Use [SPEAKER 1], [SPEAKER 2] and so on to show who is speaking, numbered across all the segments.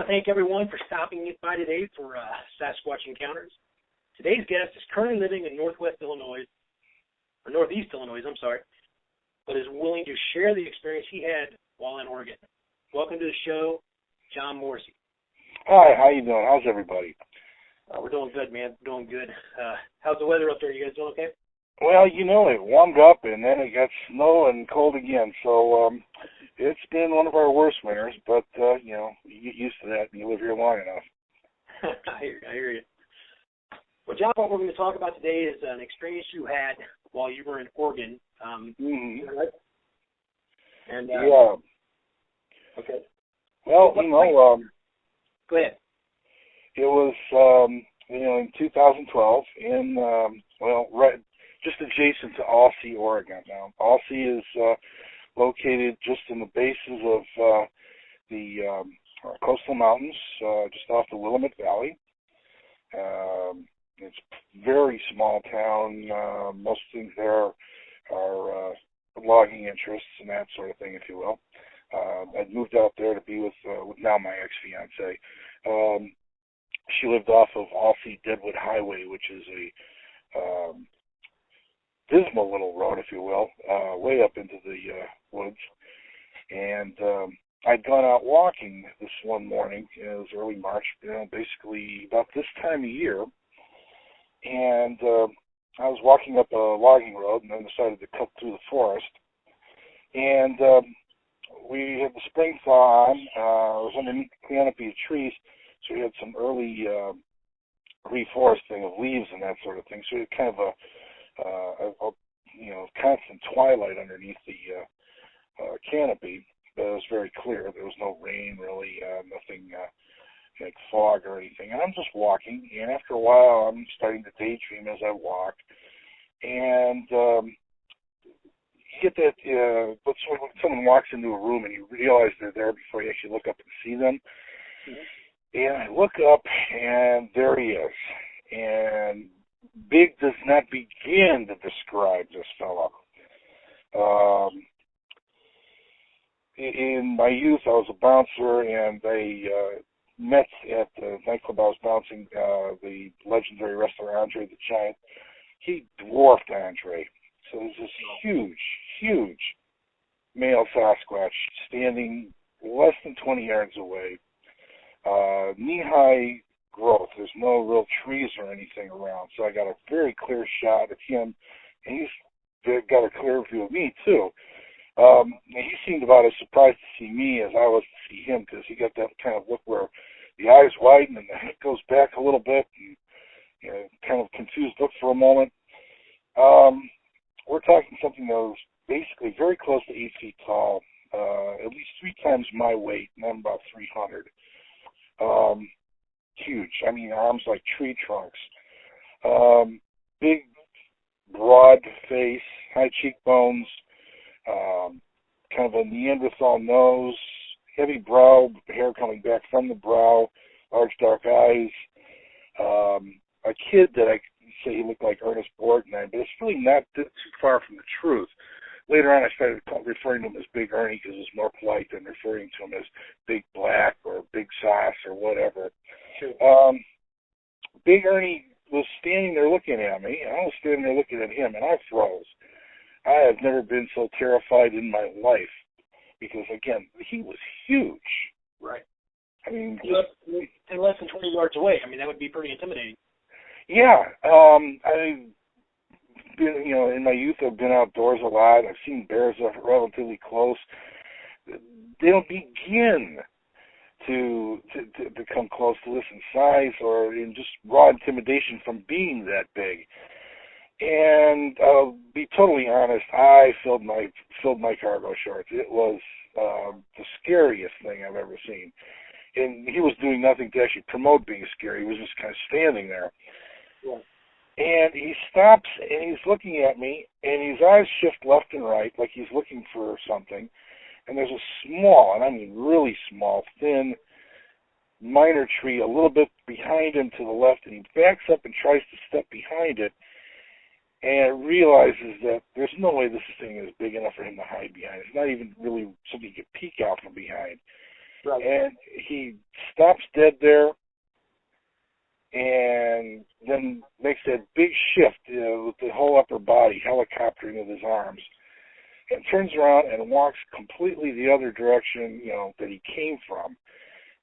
[SPEAKER 1] want to thank everyone for stopping by today for Sasquatch Encounters. Today's guest is currently living in Northeast Illinois, but is willing to share the experience he had while in Oregon. Welcome to the show, John Morrisey.
[SPEAKER 2] Hi, how you doing? How's everybody?
[SPEAKER 1] We're doing good, man. Doing good. How's the weather up there? You guys doing okay?
[SPEAKER 2] Well, it warmed up and then it got snow and cold again. So it's been one of our worst winters, but, you get used to that and you live here long enough.
[SPEAKER 1] I hear you. Well, John, what we're going to talk about today is an experience you had while you were in Oregon. Right? And,
[SPEAKER 2] yeah.
[SPEAKER 1] Okay.
[SPEAKER 2] Well,
[SPEAKER 1] go ahead.
[SPEAKER 2] It was, in 2012 in, right just adjacent to Alsea, Oregon. Now, Alsea is located just in the bases of the coastal mountains, just off the Willamette Valley. It's a very small town. Most things there are logging interests and that sort of thing, if you will. I'd moved out there to be with now my ex-fiance. She lived off of Alsea Deadwood Highway, which is a dismal little road, if you will, way up into the woods. And I'd gone out walking this one morning. It was early March, basically about this time of year. And I was walking up a logging road and then decided to cut through the forest. And we had the spring thaw on. I was underneath the canopy of trees, so we had some early reforesting of leaves and that sort of thing. So we had kind of a constant twilight underneath the canopy. But it was very clear. There was no rain, really, nothing like fog or anything. And I'm just walking, and after a while, I'm starting to daydream as I walk. And you get that, when someone walks into a room and you realize they're there before you actually look up and see them. Mm-hmm. And I look up, and there he is. And big does not begin to describe this fellow. In my youth, I was a bouncer, and I met at the nightclub I was bouncing, the legendary wrestler Andre the Giant. He dwarfed Andre. So there's this huge male Sasquatch standing less than 20 yards away, knee-high growth. There's no real trees or anything around, so I got a very clear shot of him, and he's got a clear view of me, too. He seemed about as surprised to see me as I was to see him, because he got that kind of look where the eyes widen and the head goes back a little bit, and kind of confused look for a moment. We're talking something that was basically very close to 8 feet tall, at least 3 times my weight, and I'm about 300. Huge. I mean, arms like tree trunks. Big, broad face, high cheekbones, kind of a Neanderthal nose, heavy brow, hair coming back from the brow, large dark eyes. A kid that I say he looked like Ernest Borgnine, but it's really not too far from the truth. Later on, I started referring to him as Big Ernie because it was more polite than referring to him as Big Black or Big Sauce or whatever. Sure. Big Ernie was standing there looking at me, and I was standing there looking at him, and I froze. I have never been so terrified in my life because, again, he was huge.
[SPEAKER 1] Right.
[SPEAKER 2] I mean,
[SPEAKER 1] and less than 20 yards away. I mean, that would be pretty intimidating.
[SPEAKER 2] Yeah. I've been, in my youth, I've been outdoors a lot. I've seen bears up relatively close. They don't begin to come close to this in size or in just raw intimidation from being that big. And I'll be totally honest, I filled my cargo shorts. It was the scariest thing I've ever seen. And he was doing nothing to actually promote being scary. He was just kind of standing there. Yeah. And he stops, and he's looking at me, and his eyes shift left and right, like he's looking for something. And there's a small, and I mean really small, thin, minor tree a little bit behind him to the left, and he backs up and tries to step behind it, and realizes that there's no way this thing is big enough for him to hide behind. It's not even really something he could peek out from behind.
[SPEAKER 1] Right.
[SPEAKER 2] And he stops dead there and then makes that big shift with the whole upper body, helicoptering with his arms, and turns around and walks completely the other direction, that he came from.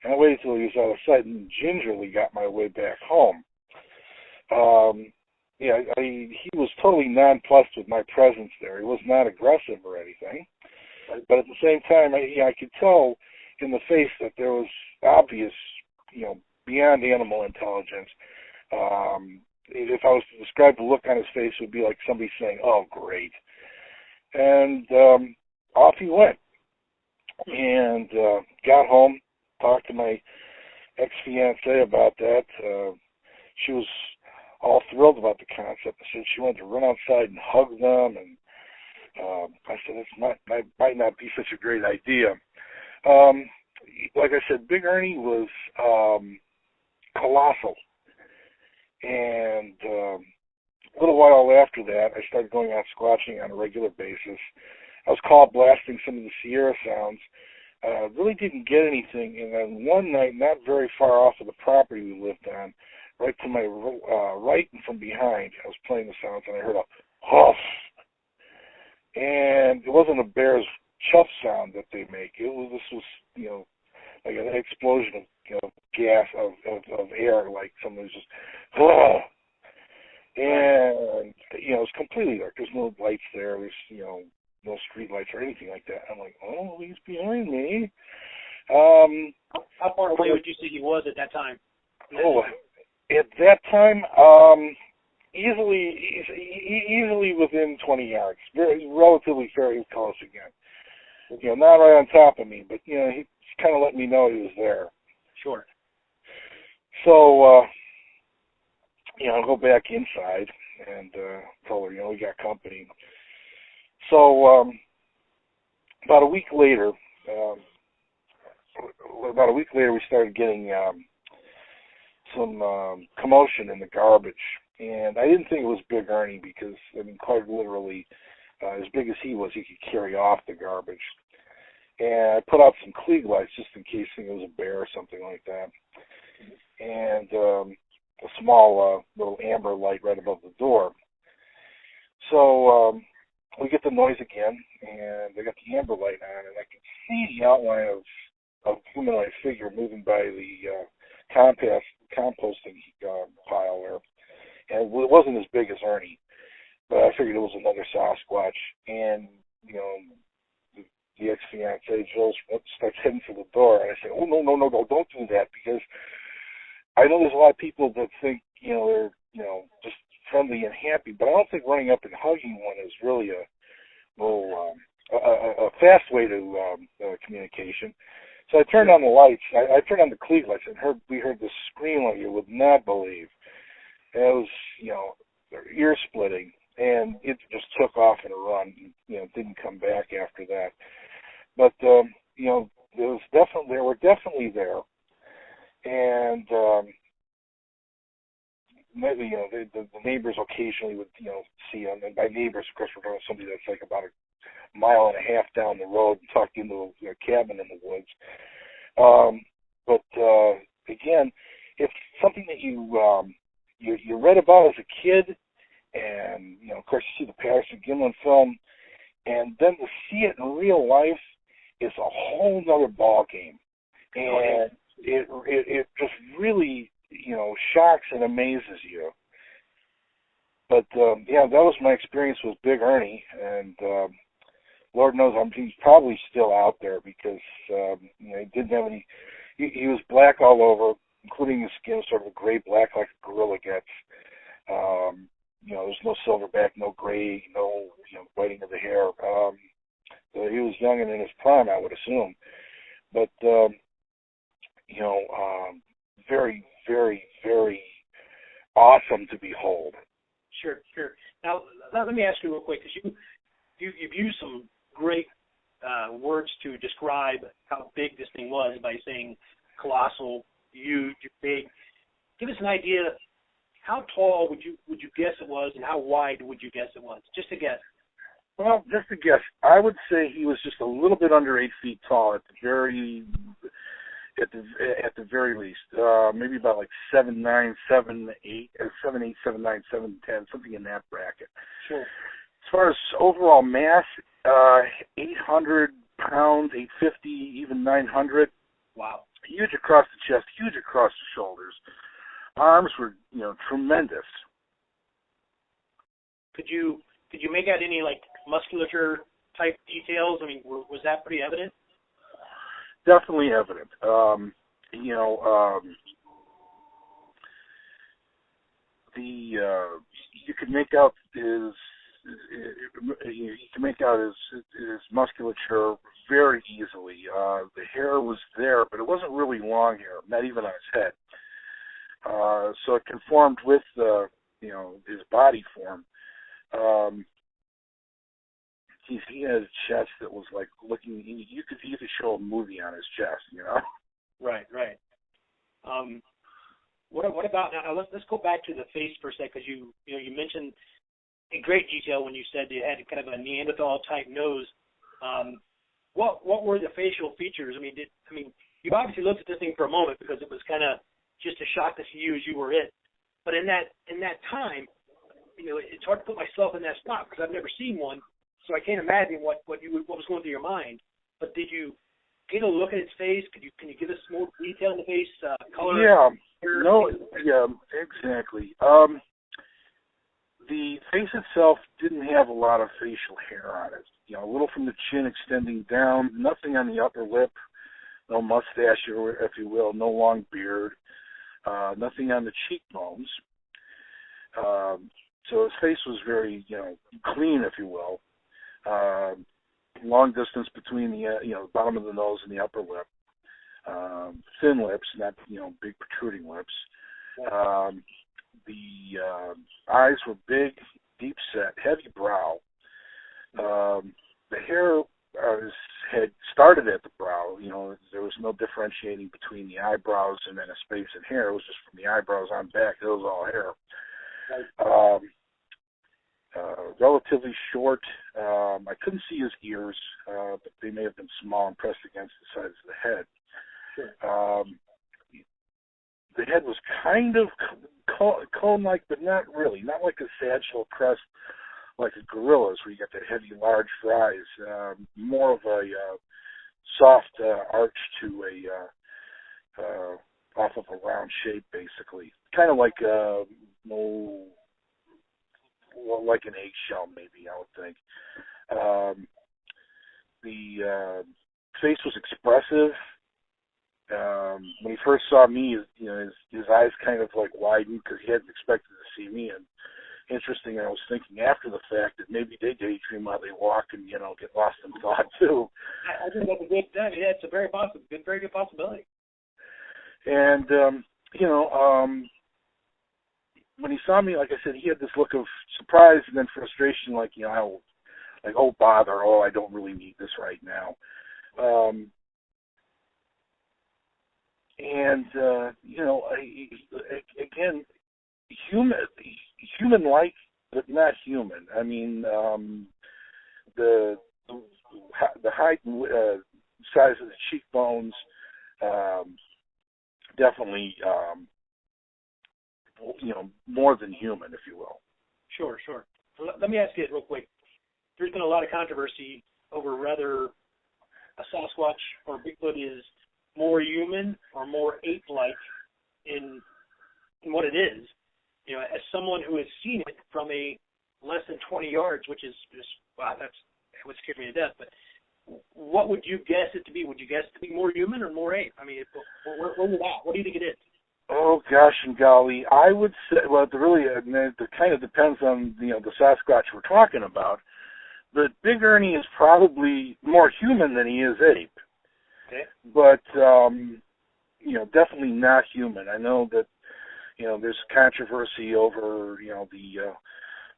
[SPEAKER 2] And I waited till he was out of sight and gingerly got my way back home. He was totally nonplussed with my presence there. He was not aggressive or anything. But at the same time, I could tell in the face that there was obvious, beyond animal intelligence. If I was to describe the look on his face, it would be like somebody saying, "Oh, great." And off he went. And got home, talked to my ex-fiancée about that. She was all thrilled about the concept. Said she wanted to run outside and hug them. And I said, this might not be such a great idea. Like I said, Big Ernie was colossal. And a little while after that, I started going out squatching on a regular basis. I was caught blasting some of the Sierra sounds. Really didn't get anything. And then one night, not very far off of the property we lived on, right to my right and from behind, I was playing the sounds, and I heard a huff. And it wasn't a bear's chuff sound that they make. This was like an explosion of gas, of air, like someone was just, and it was completely dark. There's no lights there. There's no street lights or anything like that. I'm like, oh, he's behind me.
[SPEAKER 1] How far away would you say he was at that time?
[SPEAKER 2] Oh, at that time, easily within 20 yards. Relatively very close again. Not right on top of me, but he kind of let me know he was there.
[SPEAKER 1] Sure.
[SPEAKER 2] So, I go back inside and told her, we got company. So, about a week later, we started getting some commotion in the garbage. And I didn't think it was Big Ernie because, quite literally, as big as he was, he could carry off the garbage. And I put out some Klieg lights just in case it was a bear or something like that. And a small little amber light right above the door. So we get the noise again, and I got the amber light on, and I can see the outline of a humanoid figure moving by the composting pile there. And it wasn't as big as Ernie, but I figured it was another Sasquatch. And, the ex-fiancée, Jill, starts heading for the door. And I say, oh, no, don't do that, because I know there's a lot of people that think, they're, just friendly and happy, but I don't think running up and hugging one is really a fast way to communication. So I turned on the lights. I turned on the Klieg lights, and we heard this scream like you would not believe. And it was, ear splitting, and it just took off in a run. Didn't come back after that. But they were definitely there, and maybe the neighbors occasionally would see them. And by neighbors, of course, we're talking somebody that's like about a mile and a half down the road and tucked into a cabin in the woods. But again, it's something that you read about as a kid, and of course you see the Patterson-Gimlin film, and then to see it in real life is a whole nother ball game, and it just really shocks and amazes you. But that was my experience with Big Ernie, and Lord knows he's probably still out there because he didn't have any. He was black all over, including the skin, sort of a gray black like a gorilla gets. There's no silverback, no gray, no whiting of the hair. He was young and in his prime, I would assume. But very, very, very awesome to behold.
[SPEAKER 1] Sure. Now, let me ask you real quick, because you've used some great words to describe how big this thing was by saying colossal, huge, big. Give us an idea. How tall would you guess it was, and how wide would you guess it was? Just a guess.
[SPEAKER 2] Well, just a guess. I would say he was just a little bit under 8 feet tall at the very at the very least. Maybe about like 7'9", 7'8", 7'8", 7'9", 7'10", something in that bracket.
[SPEAKER 1] Sure.
[SPEAKER 2] As far as overall mass, 800 pounds, 850, even 900.
[SPEAKER 1] Wow.
[SPEAKER 2] Huge across the chest, huge across the shoulders. Arms were, tremendous.
[SPEAKER 1] Could you make out any like musculature type details? I mean, was that pretty evident?
[SPEAKER 2] Definitely evident. You could make out his musculature very easily. The hair was there, but it wasn't really long hair, not even on his head. So it conformed with his body form. He had a chest that was like looking. You could show a movie on his chest,
[SPEAKER 1] Right. What about now? Let's go back to the face for a sec, because you mentioned in great detail when you said it had kind of a Neanderthal type nose. What were the facial features? I mean, you obviously looked at this thing for a moment because it was kind of just a shock to see you as you were it. But in that time, it's hard to put myself in that spot because I've never seen one, so I can't imagine what was going through your mind. But did you get a look at its face? Can you give us more detail in the face, color?
[SPEAKER 2] Yeah. Yeah, exactly. The face itself didn't have a lot of facial hair on it. A little from the chin extending down, nothing on the upper lip, no mustache, if you will, no long beard, nothing on the cheekbones. So his face was very, clean, if you will. Long distance between the bottom of the nose and the upper lip. Thin lips, not big protruding lips. The eyes were big, deep set, heavy brow. The hair had started at the brow. There was no differentiating between the eyebrows and then a space in hair. It was just from the eyebrows on back. It was all hair. Relatively short. I couldn't see his ears, but they may have been small and pressed against the sides of the head.
[SPEAKER 1] Sure.
[SPEAKER 2] The head was kind of cone-like, but not really. Not like a sagittal crest like a gorilla's, where you got that heavy, large eyes. More of a soft arch to off of a round shape, basically. Kind of like like an eggshell, maybe, I would think. The face was expressive. When he first saw me, his eyes kind of like widened because he hadn't expected to see me. And interesting, I was thinking after the fact that maybe they daydream while they walk and get lost in thought too.
[SPEAKER 1] I think that's a good thing. Yeah, it's a very good possibility.
[SPEAKER 2] And when he saw me, like I said, he had this look of surprise and then frustration, like oh bother, I don't really need this right now. Again, human-like, but not human. I mean, the height and size of the cheekbones, definitely, more than human, if you will.
[SPEAKER 1] Sure. So let me ask you it real quick. There's been a lot of controversy over whether a Sasquatch or Bigfoot is more human or more ape-like in what it is. As someone who has seen it from a less than 20 yards, which is wow, that would scare me to death. But what would you guess it to be? Would you guess it to be more human or more ape? I mean, where are you at? What do you think it is?
[SPEAKER 2] Oh gosh and golly, I would say, well, it kind of depends on the Sasquatch we're talking about. But Big Ernie is probably more human than he is ape.
[SPEAKER 1] Okay.
[SPEAKER 2] But definitely not human. I know that there's controversy over the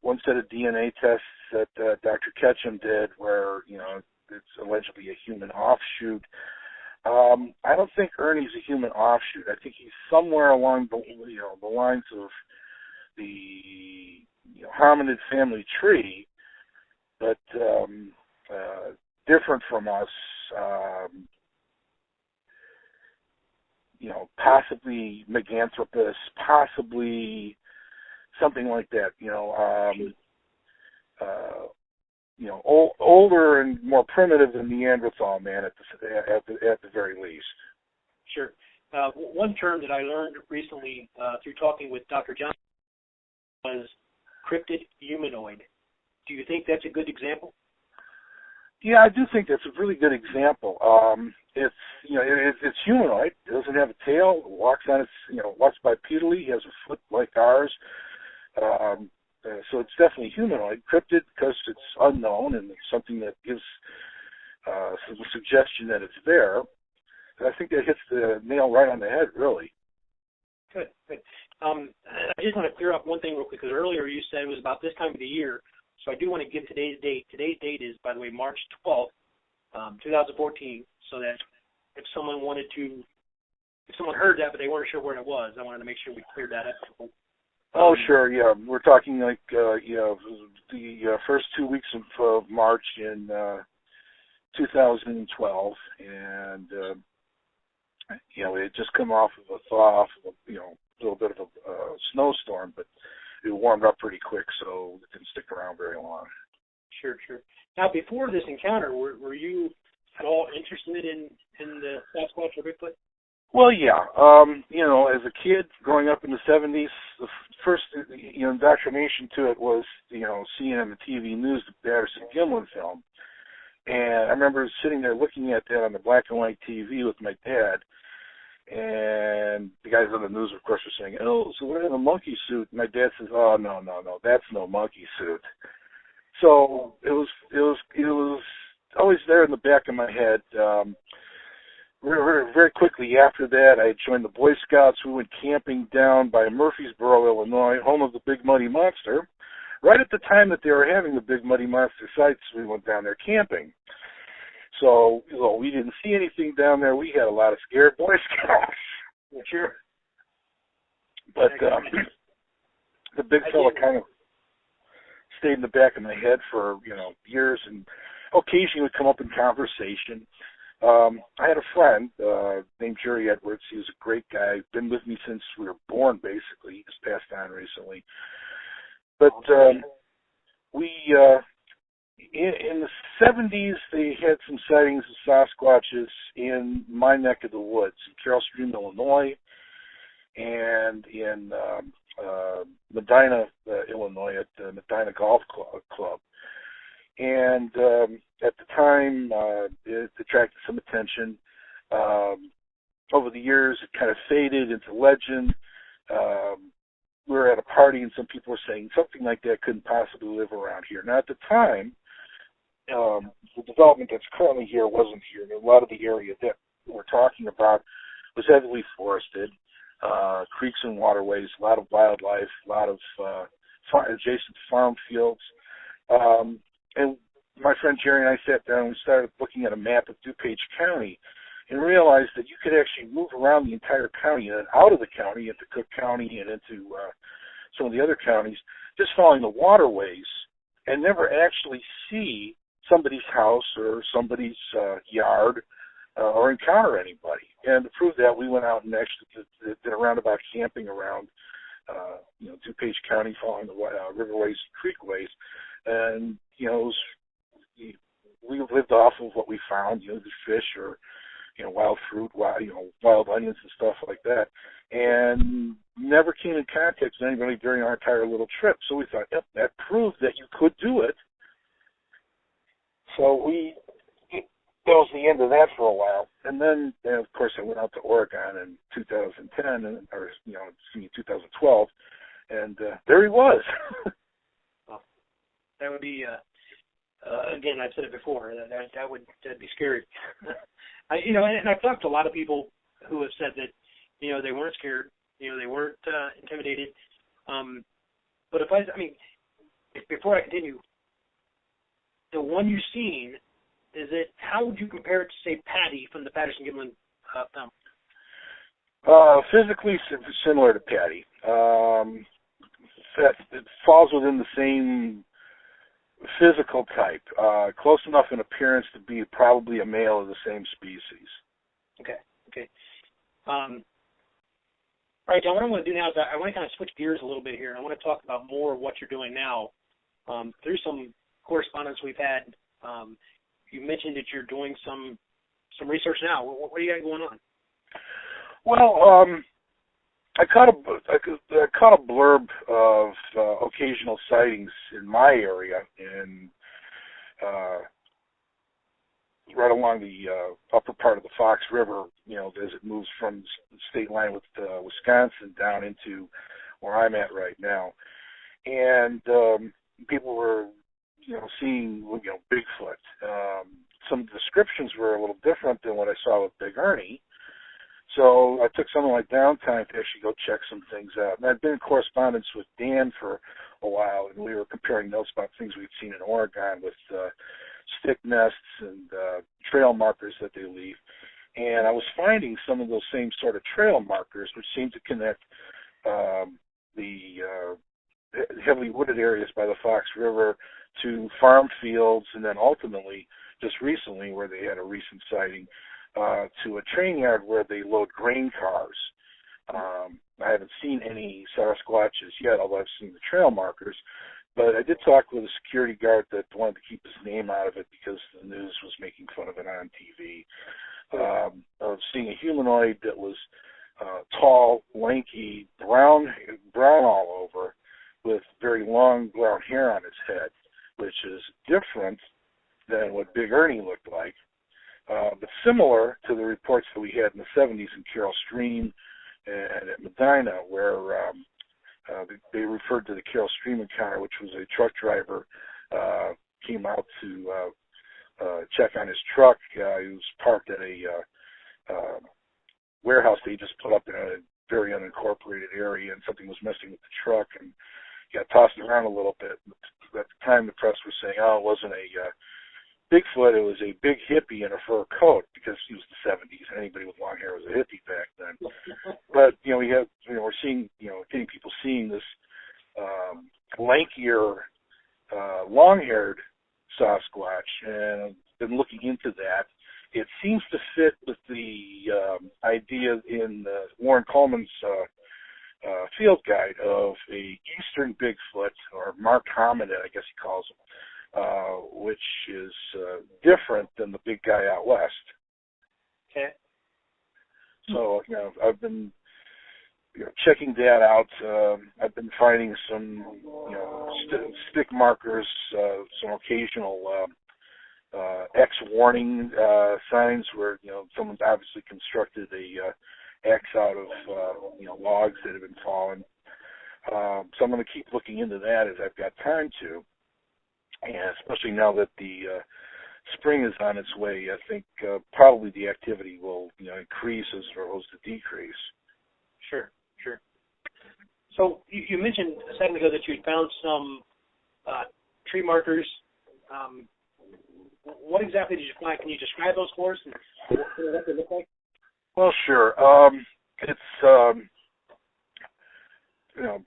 [SPEAKER 2] one set of DNA tests that Dr. Ketchum did, where it's allegedly a human offshoot. I don't think Ernie's a human offshoot. I think he's somewhere along the lines of the hominid family tree, but different from us. possibly Meganthropus, possibly something like that. Older and more primitive than Neanderthal man at the very least.
[SPEAKER 1] Sure. One term that I learned recently through talking with Dr. John was cryptid humanoid. Do you think that's a good example?
[SPEAKER 2] Yeah, I do think that's a really good example. It's humanoid. It doesn't have a tail. It walks on its walks bipedally. He has a foot like ours. So it's definitely humanoid. Cryptid because it's unknown and it's something that gives some suggestion that it's there. And I think that hits the nail right on the head, really.
[SPEAKER 1] Good. I just want to clear up one thing real quick, because earlier you said it was about this time of the year, so I do want to give today's date. Today's date is, by the way, March 12th, 2014, so that if someone heard that but they weren't sure where it was, I wanted to make sure we cleared that up.
[SPEAKER 2] Oh, sure, yeah. We're talking like, the first 2 weeks of March in 2012, and, it had just come off of a thaw, a little bit of a snowstorm, but it warmed up pretty quick, so it didn't stick around very long.
[SPEAKER 1] Sure. Now, before this encounter, were you at all interested in the Sasquatch or Bigfoot?
[SPEAKER 2] Well, yeah. As a kid growing up in the 70s, the first, indoctrination to it was, seeing on the TV news the Patterson-Gimlin film. And I remember sitting there looking at that on the black and white TV with my dad. And the guys on the news, of course, were saying, "Oh, so we're in a monkey suit." And my dad says, "Oh, no, that's no monkey suit." So it was always there in the back of my head. Very quickly after that, I joined the Boy Scouts. We went camping down by Murfreesboro, Illinois, home of the Big Muddy Monster. Right at the time that they were having the Big Muddy Monster sites, we went down there camping. So, we didn't see anything down there. We had a lot of scared Boy Scouts.
[SPEAKER 1] Sure.
[SPEAKER 2] But the big fella kind of stayed in the back of my head for, years, and occasionally would come up in conversation. I had a friend named Jerry Edwards. He was a great guy. Been with me since we were born, basically. He just passed on recently. But in the 70s, they had some sightings of Sasquatches in my neck of the woods, in Carroll Stream, Illinois, and in Medina, Illinois, at the Medina Golf Club. And at the time, it attracted some attention. Over the years, it kind of faded into legend. We were at a party, and some people were saying something like that couldn't possibly live around here. Now, at the time, the development that's currently here wasn't here. A lot of the area that we're talking about was heavily forested, creeks and waterways, a lot of wildlife, a lot of adjacent farm fields. And my friend Jerry and I sat down and we started looking at a map of DuPage County and realized that you could actually move around the entire county and out of the county into Cook County and into some of the other counties, just following the waterways and never actually see somebody's house or somebody's yard or encounter anybody. And to prove that, we went out and actually did a roundabout camping around DuPage County, following the riverways and creekways. And, we lived off of what we found, the fish or, wild fruit, wild onions and stuff like that. And never came in contact with anybody during our entire little trip. So we thought, yep, that proved that you could do it. So that was the end of that for a while. And then, of course, I went out to Oregon in 2012, and there he was.
[SPEAKER 1] Well, that would be, again, I've said it before, that'd be scary. And I've talked to a lot of people who have said that, they weren't scared, they weren't intimidated. But before I continue, the one you've seen, how would you compare it to, say, Patty from the Patterson-Gimlin film?
[SPEAKER 2] Physically similar to Patty. It falls within the same physical type, close enough in appearance to be probably a male of the same species.
[SPEAKER 1] Okay. All right, John, what I want to do now is I want to kind of switch gears a little bit here. I want to talk about more of what you're doing now. Through some correspondence we've had, you mentioned that you're doing some research now. What do you got going on?
[SPEAKER 2] Well, I caught a blurb of occasional sightings in my area in right along the upper part of the Fox River, as it moves from the state line with Wisconsin down into where I'm at right now. And people were, seeing, Bigfoot. Some of the descriptions were a little different than what I saw with Big Ernie. So I took some of my downtime to actually go check some things out. And I'd been in correspondence with Dan for a while, and we were comparing notes about things we'd seen in Oregon with stick nests and trail markers that they leave. And I was finding some of those same sort of trail markers, which seemed to connect the heavily wooded areas by the Fox River to farm fields, and then ultimately, just recently, where they had a recent sighting, to a train yard where they load grain cars. I haven't seen any Sasquatches yet, although I've seen the trail markers. But I did talk with a security guard that wanted to keep his name out of it because the news was making fun of it on TV. Of seeing a humanoid that was tall, lanky, brown all over, with very long brown hair on his head, which is different than what Big Ernie looked like. But similar to the reports that we had in the 70s in Carroll Stream and at Medina, where they referred to the Carroll Stream Encounter, which was a truck driver came out to check on his truck. He was parked at a warehouse that he just put up in a very unincorporated area, and something was messing with the truck, and he got tossed around a little bit. At the time, the press was saying, it wasn't a Bigfoot, it was a big hippie in a fur coat, because he was the 70s, and anybody with long hair was a hippie back then. But, we're seeing, getting people seeing this lankier, long-haired Sasquatch, and I've been looking into that. It seems to fit with the idea in Warren Coleman's field guide of a eastern Bigfoot, or marked hominid, I guess he calls him, which is different than the big guy out west.
[SPEAKER 1] Okay.
[SPEAKER 2] So, I've been checking that out. I've been finding some, stick markers, some occasional X warning signs where, someone's obviously constructed a X out of, logs that have been fallen. So I'm going to keep looking into that as I've got time to. And especially now that the spring is on its way, I think probably the activity will, increase as opposed to decrease.
[SPEAKER 1] Sure. So you mentioned a second ago that you found some tree markers. What exactly did you find? Can you describe those for us and what they look like?
[SPEAKER 2] Well, sure. It's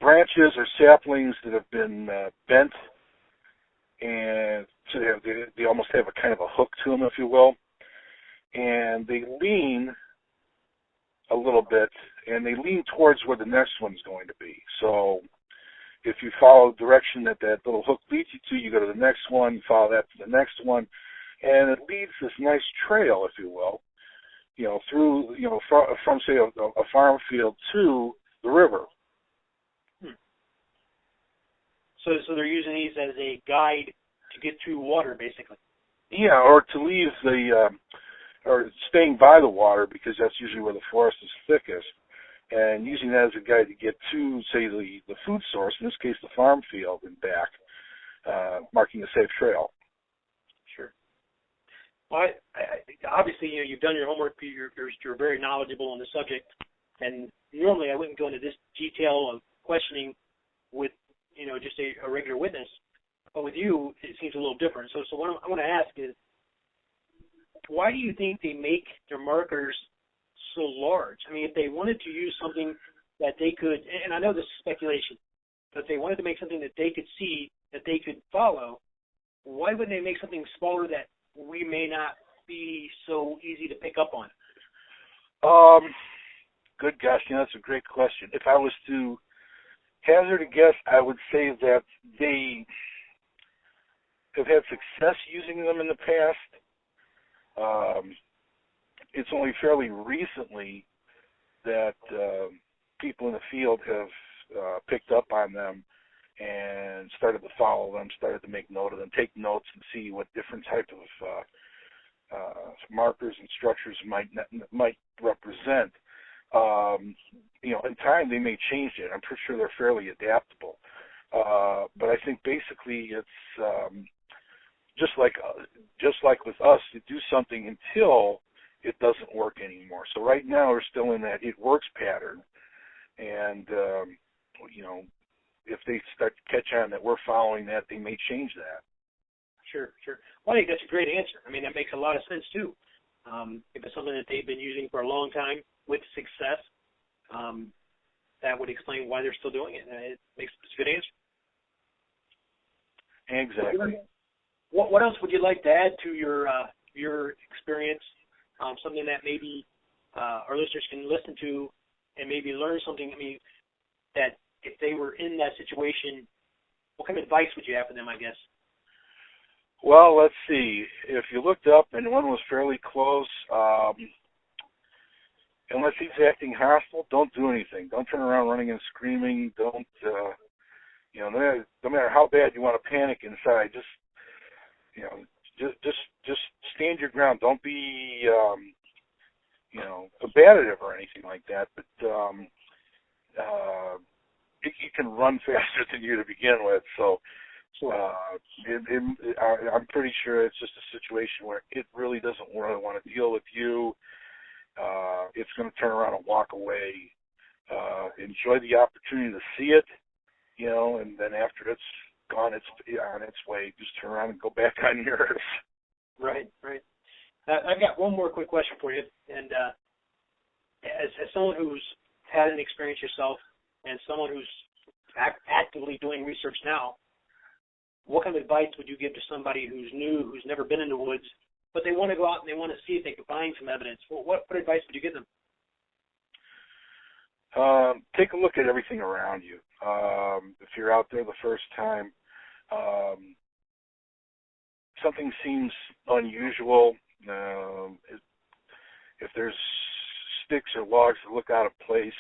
[SPEAKER 2] branches or saplings that have been bent, and so they almost have a kind of a hook to them, if you will, and they lean a little bit, and they lean towards where the next one's going to be. So if you follow the direction that little hook leads you to, you go to the next one, follow that to the next one, and it leads this nice trail, if you will, through, from say, a farm field to the river.
[SPEAKER 1] So they're using these as a guide to get through water, basically.
[SPEAKER 2] Yeah, or to leave or staying by the water, because that's usually where the forest is thickest, and using that as a guide to get to, say, the food source, in this case the farm field, and back, marking a safe trail.
[SPEAKER 1] Sure. Well, obviously, you've done your homework. You're very knowledgeable on the subject, and normally I wouldn't go into this detail of questioning with just a regular witness, but with you, it seems a little different. So what I want to ask is, why do you think they make their markers so large? I mean, if they wanted to use something that they could, and I know this is speculation, but if they wanted to make something that they could see, that they could follow, why wouldn't they make something smaller that we may not be so easy to pick up on?
[SPEAKER 2] Good gosh, that's a great question. If I was to hazard a guess, I would say that they have had success using them in the past. It's only fairly recently that people in the field have picked up on them and started to follow them, started to make note of them, take notes and see what different type of markers and structures might represent. In time they may change it. I'm pretty sure they're fairly adaptable. But I think basically it's just like with us, you do something until it doesn't work anymore. So right now we're still in that it works pattern, and if they start to catch on that we're following that, they may change that.
[SPEAKER 1] Sure. Well, I think that's a great answer. I mean, that makes a lot of sense too. If it's something that they've been using for a long time with success, that would explain why they're still doing it. It's a good answer.
[SPEAKER 2] Exactly.
[SPEAKER 1] What else would you like to add to your experience? Something that maybe our listeners can listen to and maybe learn something. I mean, that if they were in that situation, what kind of advice would you have for them, I guess?
[SPEAKER 2] Well, let's see. If you looked up and one was fairly close, unless he's acting hostile, don't do anything. Don't turn around running and screaming. Don't, no matter how bad you want to panic inside, just stand your ground. Don't be, combative or anything like that. But you can run faster than you to begin with. So I'm pretty sure it's just a situation where it really doesn't really want to deal with you. It's going to turn around and walk away. Enjoy the opportunity to see it, and then after it's gone, it's on its way. Just turn around and go back on yours.
[SPEAKER 1] Right. I've got one more quick question for you, and as someone who's had an experience yourself, and someone who's actively doing research now, what kind of advice would you give to somebody who's new, who's never been in the woods, but they want to go out and they want to see if they can find some evidence? What advice would you give them?
[SPEAKER 2] Take a look at everything around you. If you're out there the first time, something seems unusual, if there's sticks or logs that look out of place,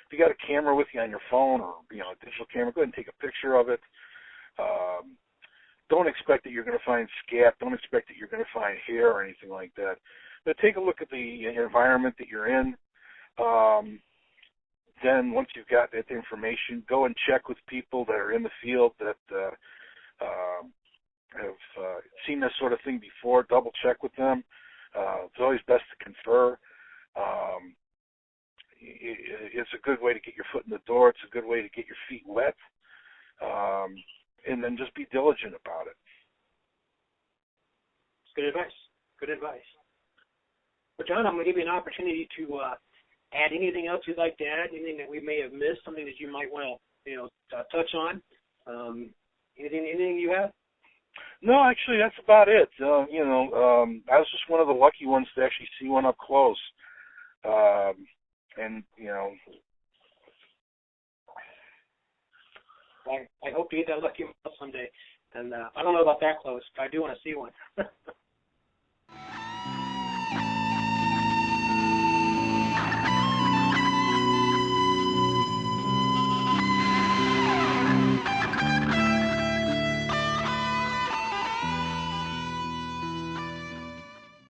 [SPEAKER 2] if you got a camera with you on your phone or a digital camera, go ahead and take a picture of it. Don't expect that you're going to find scat. Don't expect that you're going to find hair or anything like that. But take a look at the environment that you're in. Then once you've got that information, go and check with people that are in the field that have seen this sort of thing before. Double check with them. It's always best to confer. It's a good way to get your foot in the door. It's a good way to get your feet wet. And then just be diligent about it.
[SPEAKER 1] Good advice. Well, John, I'm going to give you an opportunity to add anything else you'd like to add, anything that we may have missed, something that you might want to, touch on. Anything you have?
[SPEAKER 2] No, actually, that's about it. I was just one of the lucky ones to actually see one up close.
[SPEAKER 1] I hope to get that lucky someday. And I don't know about that close, but I do want to see one.